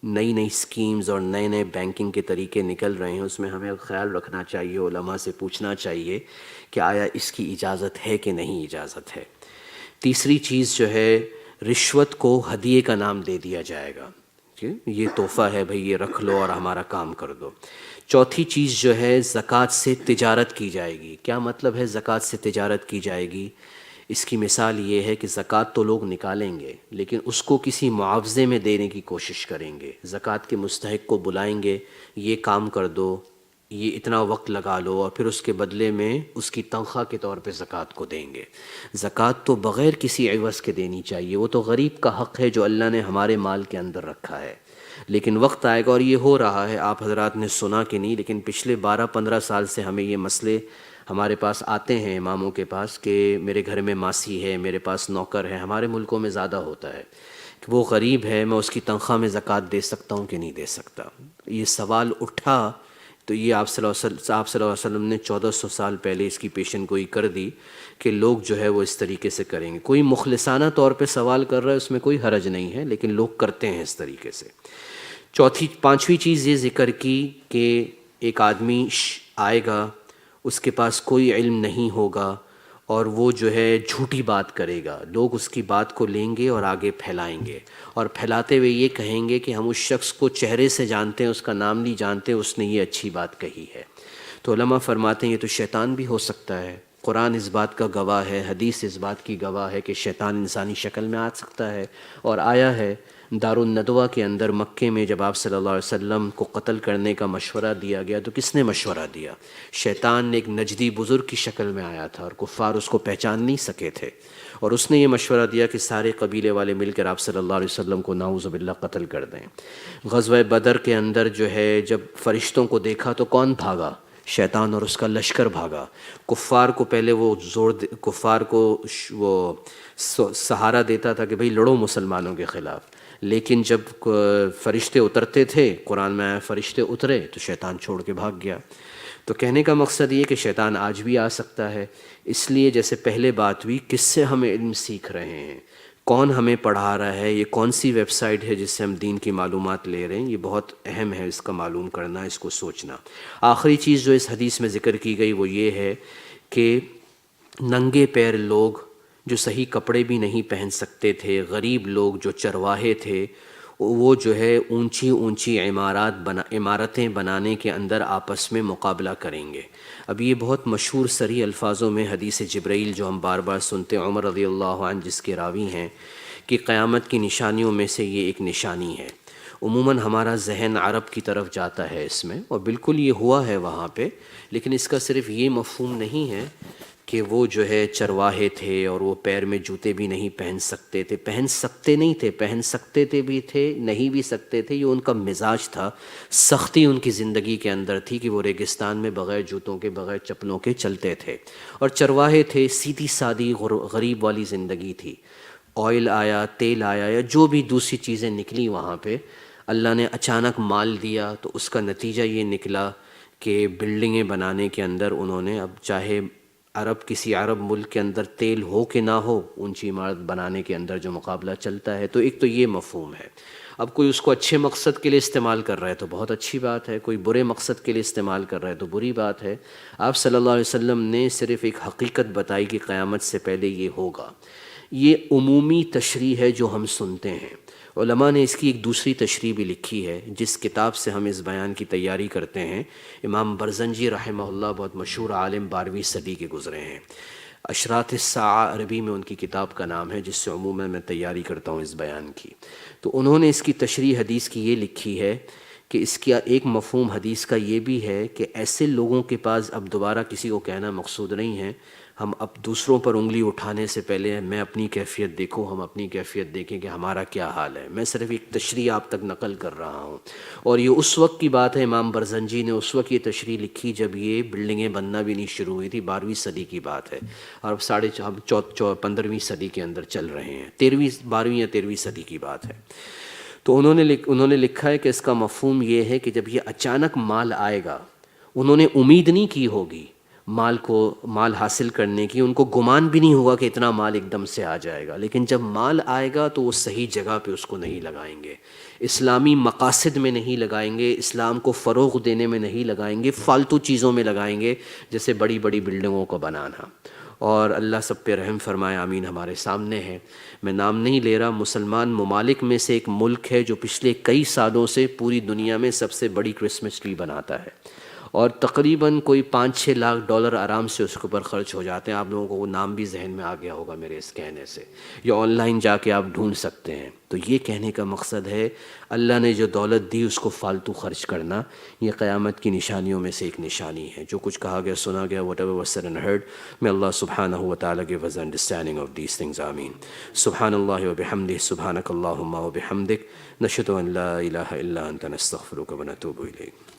Speaker 1: نئی سکیمز اور نئے بینکنگ کے طریقے نکل رہے ہیں، اس میں ہمیں خیال رکھنا چاہیے، علماء سے پوچھنا چاہیے کہ آیا اس کی اجازت ہے کہ نہیں اجازت ہے. تیسری چیز جو ہے، رشوت کو ہدیے کا نام دے دیا جائے گا کہ یہ تحفہ ہے بھئی، یہ رکھ لو اور ہمارا کام کر دو. چوتھی چیز جو ہے، زکوٰۃ سے تجارت کی جائے گی. کیا مطلب ہے زکوٰۃ سے تجارت کی جائے گی؟ اس کی مثال یہ ہے کہ زکوٰۃ تو لوگ نکالیں گے لیکن اس کو کسی معاوضے میں دینے کی کوشش کریں گے. زکوٰۃ کے مستحق کو بلائیں گے، یہ کام کر دو، یہ اتنا وقت لگا لو، اور پھر اس کے بدلے میں اس کی تنخواہ کے طور پہ زکوٰۃ کو دیں گے. زکوٰۃ تو بغیر کسی عوض کے دینی چاہیے، وہ تو غریب کا حق ہے جو اللہ نے ہمارے مال کے اندر رکھا ہے. لیکن وقت آئے گا، اور یہ ہو رہا ہے، آپ حضرات نے سنا کہ نہیں، لیکن پچھلے 12-15 سال سے ہمیں یہ مسئلے ہمارے پاس آتے ہیں اماموں کے پاس کہ میرے گھر میں ماسی ہے، میرے پاس نوکر ہے. ہمارے ملکوں میں زیادہ ہوتا ہے کہ وہ غریب ہے، میں اس کی تنخواہ میں زکوٰۃ دے سکتا ہوں کہ نہیں دے سکتا. یہ سوال اٹھا تو یہ آپ صلی اللہ علیہ وسلم نے 1400 سال پہلے اس کی پیشن گوئی کر دی کہ لوگ جو ہے وہ اس طریقے سے کریں گے. کوئی مخلصانہ طور پہ سوال کر رہا ہے، اس میں کوئی حرج نہیں ہے، لیکن لوگ کرتے ہیں اس طریقے سے. پانچویں چیز یہ ذکر کی کہ ایک آدمی آئے گا، اس کے پاس کوئی علم نہیں ہوگا اور وہ جو ہے جھوٹی بات کرے گا. لوگ اس کی بات کو لیں گے اور آگے پھیلائیں گے، اور پھیلاتے ہوئے یہ کہیں گے کہ ہم اس شخص کو چہرے سے جانتے ہیں، اس کا نام نہیں جانتے، اس نے یہ اچھی بات کہی ہے. تو علماء فرماتے ہیں یہ تو شیطان بھی ہو سکتا ہے. قرآن اس بات کا گواہ ہے، حدیث اس بات کی گواہ ہے کہ شیطان انسانی شکل میں آ سکتا ہے، اور آیا ہے. دارالندوہ کے اندر مکے میں جب آپ صلی اللہ علیہ وسلم کو قتل کرنے کا مشورہ دیا گیا تو کس نے مشورہ دیا؟ شیطان نے ایک نجدی بزرگ کی شکل میں آیا تھا، اور کفار اس کو پہچان نہیں سکے تھے، اور اس نے یہ مشورہ دیا کہ سارے قبیلے والے مل کر آپ صلی اللہ علیہ وسلم کو نعوذ باللہ قتل کر دیں. غزوہ بدر کے اندر جو ہے جب فرشتوں کو دیکھا تو کون بھاگا؟ شیطان اور اس کا لشکر بھاگا. کفار کو پہلے وہ کفار کو وہ سہارا دیتا تھا کہ بھئی لڑو مسلمانوں کے خلاف، لیکن جب فرشتے اترتے تھے، قرآن میں آیا فرشتے اترے تو شیطان چھوڑ کے بھاگ گیا. تو کہنے کا مقصد یہ کہ شیطان آج بھی آ سکتا ہے. اس لیے جیسے پہلے بات ہوئی، کس سے ہم علم سیکھ رہے ہیں، کون ہمیں پڑھا رہا ہے، یہ کون سی ویب سائٹ ہے جس سے ہم دین کی معلومات لے رہے ہیں، یہ بہت اہم ہے اس کا معلوم کرنا، اس کو سوچنا. آخری چیز جو اس حدیث میں ذکر کی گئی وہ یہ ہے کہ ننگے پیر لوگ جو صحیح کپڑے بھی نہیں پہن سکتے تھے، غریب لوگ جو چرواہے تھے، وہ جو ہے اونچی عمارتیں بنانے کے اندر آپس میں مقابلہ کریں گے. اب یہ بہت مشہور صریح الفاظوں میں حدیث جبرائیل جو ہم بار بار سنتے ہیں، عمر رضی اللہ عنہ جس کے راوی ہیں، کہ قیامت کی نشانیوں میں سے یہ ایک نشانی ہے. عموماً ہمارا ذہن عرب کی طرف جاتا ہے اس میں، اور بالکل یہ ہوا ہے وہاں پہ، لیکن اس کا صرف یہ مفہوم نہیں ہے کہ وہ جو ہے چرواہے تھے اور وہ پیر میں جوتے بھی نہیں پہن سکتے تھے. پہن سکتے تھے بھی تھے، نہیں بھی سکتے تھے، یہ ان کا مزاج تھا. سختی ان کی زندگی کے اندر تھی کہ وہ ریگستان میں بغیر جوتوں کے، بغیر چپلوں کے چلتے تھے. اور چرواہے تھے، سیدھی سادی غریب والی زندگی تھی. آئل آیا، تیل آیا، یا جو بھی دوسری چیزیں نکلی وہاں پہ، اللہ نے اچانک مال دیا تو اس کا نتیجہ یہ نکلا کہ بلڈنگیں بنانے کے اندر انہوں نے، اب چاہے کسی عرب ملک کے اندر تیل ہو کہ نہ ہو، اونچی عمارت بنانے کے اندر جو مقابلہ چلتا ہے. تو ایک تو یہ مفہوم ہے. اب کوئی اس کو اچھے مقصد کے لیے استعمال کر رہا ہے تو بہت اچھی بات ہے، کوئی برے مقصد کے لیے استعمال کر رہا ہے تو بری بات ہے. آپ صلی اللہ علیہ وسلم نے صرف ایک حقیقت بتائی کہ قیامت سے پہلے یہ ہوگا. یہ عمومی تشریح ہے جو ہم سنتے ہیں. علماء نے اس کی ایک دوسری تشریح بھی لکھی ہے جس کتاب سے ہم اس بیان کی تیاری کرتے ہیں. امام برزنجی رحمہ اللہ بہت مشہور عالم 12ویں صدی کے گزرے ہیں. اشراط الساعہ عربی میں ان کی کتاب کا نام ہے، جس سے عموماً میں تیاری کرتا ہوں اس بیان کی. تو انہوں نے اس کی تشریح حدیث کی یہ لکھی ہے کہ اس کا ایک مفہوم حدیث کا یہ بھی ہے کہ ایسے لوگوں کے پاس اب دوبارہ کسی کو کہنا مقصود نہیں ہے، ہم اب دوسروں پر انگلی اٹھانے سے پہلے میں اپنی کیفیت دیکھوں، ہم اپنی کیفیت دیکھیں کہ ہمارا کیا حال ہے. میں صرف ایک تشریح آپ تک نقل کر رہا ہوں، اور یہ اس وقت کی بات ہے، امام برزنجی نے اس وقت یہ تشریح لکھی جب یہ بلڈنگیں بننا بھی نہیں شروع ہوئی تھی. 12ویں صدی کی بات ہے، اور اب 15ویں صدی کے اندر چل رہے ہیں. 12ویں یا 13ویں صدی کی بات ہے. تو انہوں نے لکھا ہے کہ اس کا مفہوم یہ ہے کہ جب یہ اچانک مال آئے گا، انہوں نے امید نہیں کی ہوگی مال حاصل کرنے کی، ان کو گمان بھی نہیں ہوگا کہ اتنا مال ایک دم سے آ جائے گا، لیکن جب مال آئے گا تو وہ صحیح جگہ پہ اس کو نہیں لگائیں گے، اسلامی مقاصد میں نہیں لگائیں گے، اسلام کو فروغ دینے میں نہیں لگائیں گے، فالتو چیزوں میں لگائیں گے، جیسے بڑی بڑی بلڈنگوں کو بنانا. اور اللہ سب پہ رحم فرمائے، آمین. ہمارے سامنے ہے، میں نام نہیں لے رہا، مسلمان ممالک میں سے ایک ملک ہے جو پچھلے کئی سالوں سے پوری دنیا میں سب سے بڑی کرسمس ٹری بناتا ہے، اور تقریباً کوئی 5-6 لاکھ ڈالر آرام سے اس کے اوپر خرچ ہو جاتے ہیں. آپ لوگوں کو وہ نام بھی ذہن میں آ گیا ہوگا میرے اس کہنے سے، یا آن لائن جا کے آپ ڈھونڈ سکتے ہیں. تو یہ کہنے کا مقصد ہے اللہ نے جو دولت دی اس کو فالتو خرچ کرنا یہ قیامت کی نشانیوں میں سے ایک نشانی ہے. جو کچھ کہا گیا سنا گیا، whatever was said and heard, may Allah subhanahu wa ta'ala give us understanding of these things. Ameen. Subhanallah wa bihamdih, subhanak Allahumma wa bihamdik, nashhadu an la ilaha illa anta nastaghfiruka wa natubu ilayk.